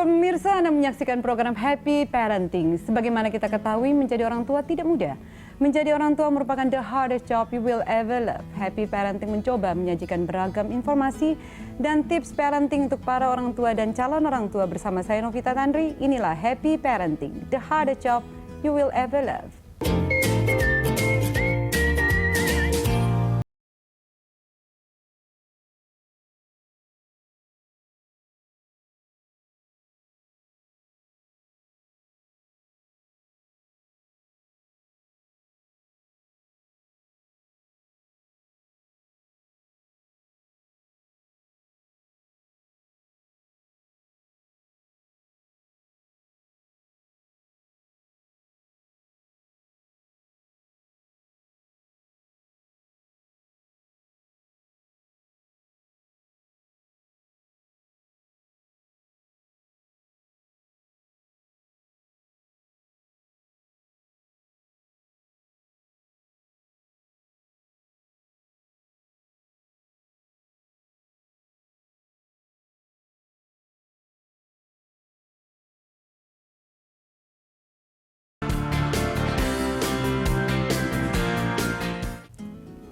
kabar pemirsa? Anda menyaksikan program Happy Parenting. Sebagaimana kita ketahui, menjadi orang tua tidak mudah. Menjadi orang tua merupakan the hardest job you will ever love. Happy Parenting mencoba menyajikan beragam informasi dan tips parenting untuk para orang tua dan calon orang tua bersama saya Novita Tandri. Inilah Happy Parenting, the hardest job you will ever love.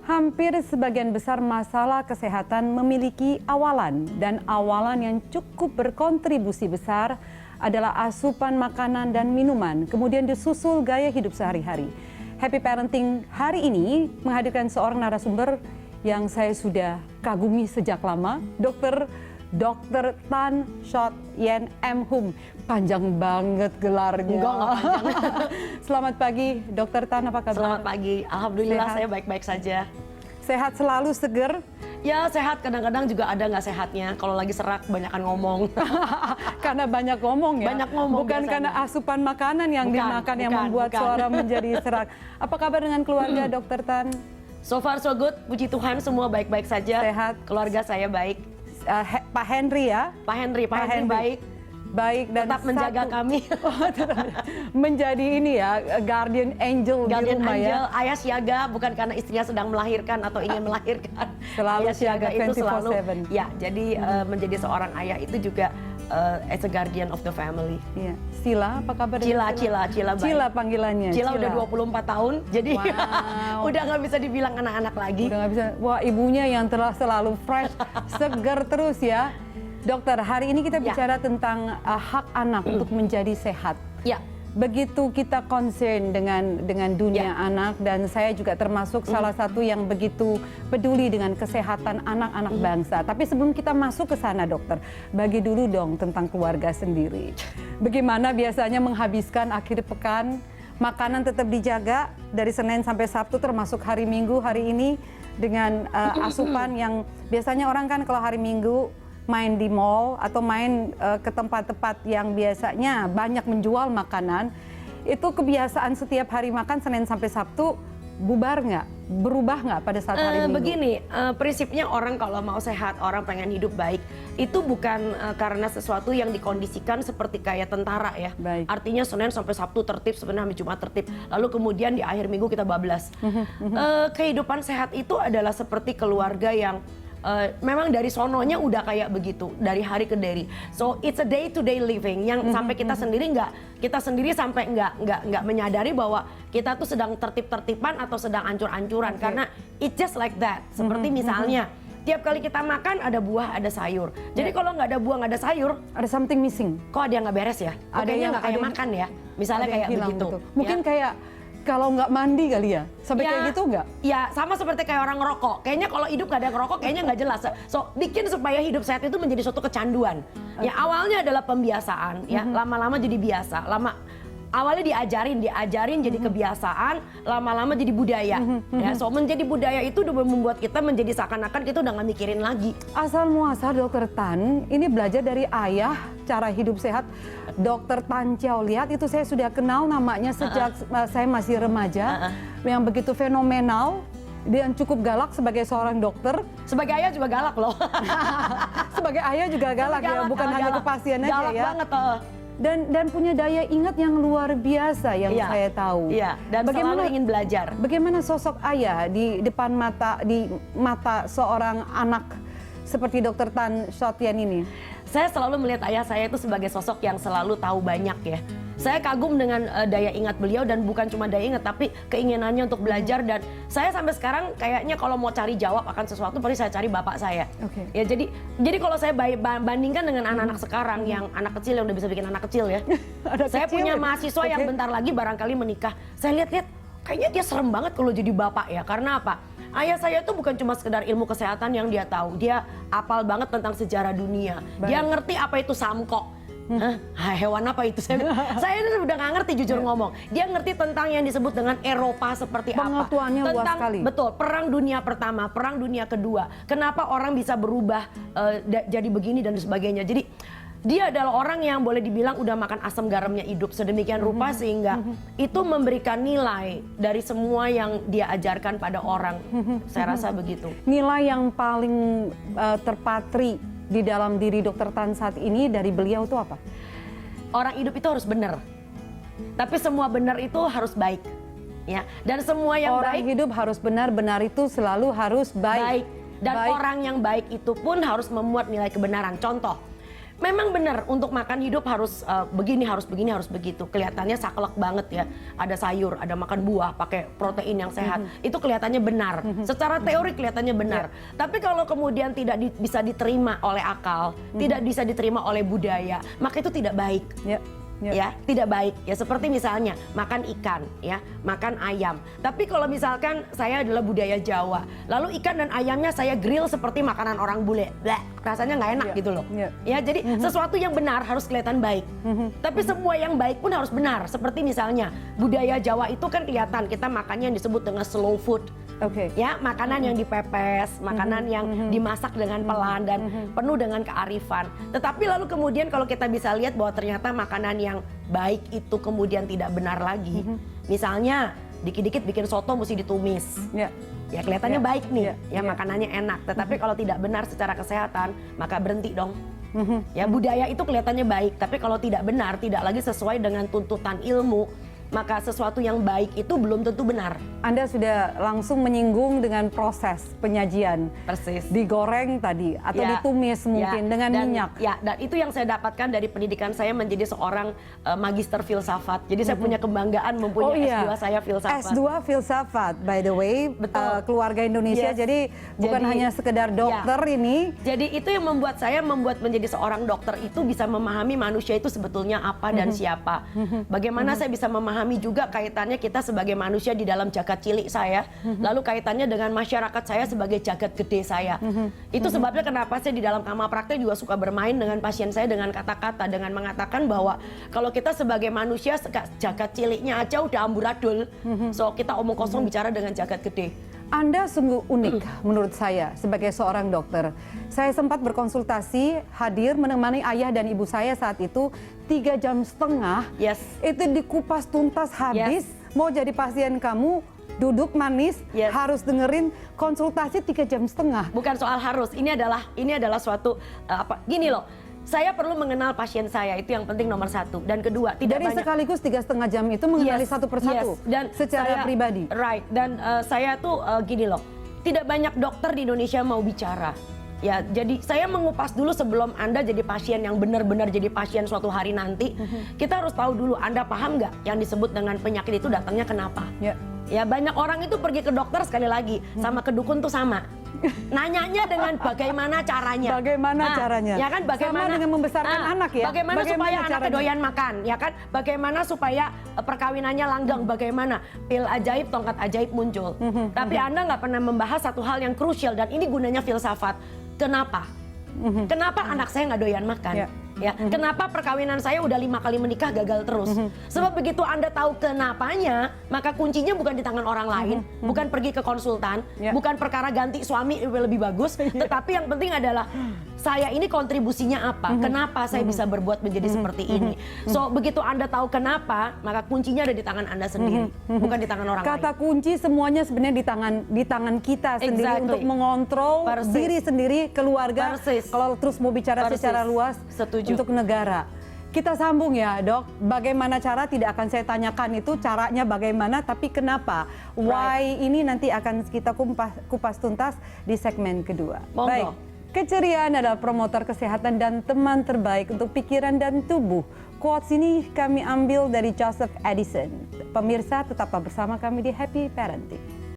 Hampir sebagian besar masalah kesehatan memiliki awalan, dan awalan yang cukup berkontribusi besar adalah asupan makanan dan minuman, kemudian disusul gaya hidup sehari-hari. Happy Parenting hari ini menghadirkan seorang narasumber yang saya sudah kagumi sejak lama, Dr. Tan Shot Yen M. Hum. Panjang banget gelarnya. Enggak panjang. Selamat pagi, Dr. Tan, apa kabar? Selamat pagi, alhamdulillah sehat. Saya baik-baik saja. Sehat selalu, seger? Ya sehat, kadang-kadang juga ada nggak sehatnya. Kalau lagi serak, banyakan ngomong. Karena banyak ngomong ya? Banyak ngomong bukan biasanya. Karena asupan makanan yang dimakan yang membuat suara menjadi serak. Apa kabar dengan keluarga, Dr. Tan? So far so good, puji Tuhan semua baik-baik saja. Sehat. Keluarga saya baik. Pak Henry ya? Pak Henry baik. Baik dan tetap menjaga kami. Menjadi ini ya, guardian angel di rumah angel, ya. ayah siaga bukan karena istrinya sedang melahirkan atau ingin melahirkan. Selalu ayah siaga itu 24/7. selalu. Ya, jadi menjadi seorang ayah itu juga as a guardian of the family. Iya. Sila, apa kabar? Cila baik. Cila panggilannya. Cila udah 24 tahun, jadi wow. udah nggak bisa dibilang anak-anak lagi. Udah nggak bisa. Wah, ibunya yang telah selalu fresh, segar terus ya. Dokter, hari ini kita bicara tentang hak anak untuk menjadi sehat. Ya. Begitu kita concern dengan dunia anak, dan saya juga termasuk salah satu yang begitu peduli dengan kesehatan anak-anak bangsa. Tapi sebelum kita masuk ke sana, dokter, bagi dulu dong tentang keluarga sendiri. Bagaimana biasanya menghabiskan akhir pekan? Makanan tetap dijaga dari Senin sampai Sabtu, termasuk hari Minggu hari ini dengan asupan yang biasanya orang kan kalau hari Minggu main di mall atau main ke tempat-tempat yang biasanya banyak menjual makanan, itu kebiasaan setiap hari makan Senin sampai Sabtu bubar nggak? Berubah nggak pada saat hari Minggu? Begini, prinsipnya orang kalau mau sehat, orang pengen hidup baik, itu bukan karena sesuatu yang dikondisikan seperti kayak tentara ya. Baik. Artinya Senin sampai Sabtu tertib, Senin sampai Jumat tertib, lalu kemudian di akhir minggu kita bablas. Kehidupan sehat itu adalah seperti keluarga yang memang dari sononya udah kayak begitu dari hari ke hari. So it's a day to day living yang sampai kita sendiri sampai nggak menyadari bahwa kita tuh sedang tertib-tertiban atau sedang ancur-ancuran, karena it's just like that. Seperti misalnya tiap kali kita makan ada buah, ada sayur. Jadi kalau nggak ada buah, nggak ada sayur, ada something missing. kok ada yang nggak beres ya? Ada yang nggak kayak makan ya? Misalnya kayak begitu. Mungkin kayak kalau nggak mandi kali ya, sampai kayak gitu nggak? Ya sama seperti kayak orang ngerokok. Kayaknya kalau hidup nggak ada ngerokok, kayaknya nggak jelas. So bikin supaya hidup sehat itu menjadi suatu kecanduan. Ya awalnya adalah pembiasaan, ya lama-lama jadi biasa. Awalnya diajarin jadi kebiasaan, lama-lama jadi budaya. Ya, so menjadi budaya itu udah membuat kita menjadi seakan-akan kita udah nggak mikirin lagi. Asal muasal Dokter Tan, ini belajar dari ayah cara hidup sehat. Dokter Tan Chow Liat itu saya sudah kenal namanya sejak saya masih remaja, yang begitu fenomenal. Dia cukup galak sebagai seorang dokter. Sebagai ayah juga galak loh. Sebagai ayah juga galak ya, bukan hanya ke pasien aja galak ya. Banget, Dan punya daya ingat yang luar biasa yang saya tahu. Iya, dan selalu ingin belajar. Bagaimana sosok ayah di depan mata, di mata seorang anak seperti Dokter Tan Shotyan ini? Saya selalu melihat ayah saya itu sebagai sosok yang selalu tahu banyak ya. Saya kagum dengan daya ingat beliau, dan bukan cuma daya ingat tapi keinginannya untuk belajar. Dan saya sampai sekarang kayaknya kalau mau cari jawab akan sesuatu pasti saya cari bapak saya. Oke. Ya jadi kalau saya bandingkan dengan anak-anak sekarang yang anak kecil yang udah bisa bikin anak kecil ya. Saya kecil punya ya? mahasiswa yang bentar lagi barangkali menikah. Saya lihat-lihat kayaknya dia serem banget kalau jadi bapak ya. Karena apa? Ayah saya itu bukan cuma sekedar ilmu kesehatan yang dia tahu. Dia apal banget tentang sejarah dunia. Dia ngerti apa itu samkok. Hah, hewan apa itu? Saya itu udah nggak ngerti jujur ngomong. Dia ngerti tentang yang disebut dengan Eropa seperti apa. Pengetahuannya luas Tentang sekali. betul, Perang Dunia Pertama, Perang Dunia Kedua. Kenapa orang bisa berubah jadi begini dan sebagainya. Jadi dia adalah orang yang boleh dibilang udah makan asam garamnya hidup sedemikian rupa sehingga itu memberikan nilai dari semua yang dia ajarkan pada orang. Saya rasa begitu. Nilai yang paling terpatri di dalam diri Dokter Tan saat ini dari beliau itu apa? Orang hidup itu harus benar. Tapi semua benar itu harus baik. Ya, dan semua yang Orang baik hidup harus benar itu selalu harus baik. dan Baik. orang yang baik itu pun harus memuat nilai kebenaran. Contoh, memang benar untuk makan hidup harus begini, harus begini, harus begitu. Kelihatannya saklek banget ya. Ada sayur, ada makan buah, pakai protein yang sehat. Itu kelihatannya benar. Secara teori kelihatannya benar. Tapi kalau kemudian tidak bisa diterima oleh akal, tidak bisa diterima oleh budaya, maka itu tidak baik. Ya, tidak baik. Ya seperti misalnya makan ikan, ya, makan ayam. Tapi kalau misalkan saya adalah budaya Jawa, lalu ikan dan ayamnya saya grill seperti makanan orang bule, bleh, rasanya nggak enak gitu loh. Ya, jadi sesuatu yang benar harus kelihatan baik. Tapi semua yang baik pun harus benar. Seperti misalnya budaya Jawa itu kan kelihatan kita makannya yang disebut dengan slow food. Ya, makanan yang dipepes, makanan yang dimasak dengan pelan dan penuh dengan kearifan. Tetapi lalu kemudian kalau kita bisa lihat bahwa ternyata makanan yang baik itu kemudian tidak benar lagi. Misalnya dikit-dikit bikin soto mesti ditumis. Ya kelihatannya baik nih, ya makanannya enak. Tetapi kalau tidak benar secara kesehatan, maka berhenti dong. Ya budaya itu kelihatannya baik, tapi kalau tidak benar, tidak lagi sesuai dengan tuntutan ilmu, maka sesuatu yang baik itu belum tentu benar. Anda sudah langsung menyinggung dengan proses penyajian. Persis. Digoreng tadi atau ditumis mungkin dengan minyak. Ya, dan itu yang saya dapatkan dari pendidikan saya menjadi seorang magister filsafat. Jadi saya punya kebanggaan mempunyai S2 saya filsafat. S2 filsafat, by the way, keluarga Indonesia. Jadi bukan hanya sekedar dokter ini. Jadi itu yang membuat saya menjadi seorang dokter itu bisa memahami manusia itu sebetulnya apa dan siapa. Bagaimana saya bisa memahami juga kaitannya kita sebagai manusia di dalam jagat cilik saya, lalu kaitannya dengan masyarakat saya sebagai jagat gede saya. Itu sebabnya kenapa saya di dalam kamar praktek juga suka bermain dengan pasien saya dengan kata-kata, dengan mengatakan bahwa kalau kita sebagai manusia jagat ciliknya aja udah amburadul, so kita omong kosong bicara dengan jagat gede. Anda sungguh unik menurut saya sebagai seorang dokter. Saya sempat berkonsultasi, hadir menemani ayah dan ibu saya saat itu 3,5 jam. Itu dikupas tuntas habis. Mau jadi pasien kamu, duduk manis, harus dengerin konsultasi 3,5 jam. Bukan soal harus, ini adalah suatu gini loh. Saya perlu mengenal pasien saya, itu yang penting nomor satu. Dan kedua, tidak banyak. Sekaligus 3,5 jam itu mengenali satu persatu dan secara pribadi. Right, dan saya tuh gini loh, tidak banyak dokter di Indonesia mau bicara. Ya, jadi saya mengupas dulu sebelum Anda jadi pasien yang benar-benar jadi pasien suatu hari nanti. Kita harus tahu dulu, Anda paham nggak yang disebut dengan penyakit itu datangnya kenapa? Ya, banyak orang itu pergi ke dokter sekali lagi, sama ke dukun tuh sama. Nanyanya dengan bagaimana caranya. Caranya? Ya kan, bagaimana sama dengan membesarkan anak ya. Bagaimana supaya anaknya doyan makan, ya kan? Bagaimana supaya perkawinannya langgeng? Bagaimana pil ajaib, tongkat ajaib muncul? Tapi Anda nggak pernah membahas satu hal yang krusial dan ini gunanya filsafat. Kenapa? Kenapa anak saya nggak doyan makan? Ya, kenapa perkawinan saya udah 5 kali menikah gagal terus? Sebab begitu Anda tahu kenapanya, maka kuncinya bukan di tangan orang lain, bukan pergi ke konsultan, bukan perkara ganti suami lebih bagus, tetapi yang penting adalah saya ini kontribusinya apa? Kenapa saya bisa berbuat menjadi seperti ini? So, begitu Anda tahu kenapa, maka kuncinya ada di tangan Anda sendiri, bukan di tangan orang lain. Kata kunci semuanya sebenarnya di tangan kita sendiri untuk mengontrol diri sendiri, keluarga. Kalau terus mau bicara secara luas, untuk negara. Kita sambung ya dok, bagaimana cara tidak akan saya tanyakan itu caranya bagaimana, tapi kenapa, why ini nanti akan kita kupas tuntas di segmen kedua. Monggo. Baik, Keceriaan adalah promotor kesehatan dan teman terbaik untuk pikiran dan tubuh. Quotes ini kami ambil dari Joseph Addison. Pemirsa, tetaplah bersama kami di Happy Parenting.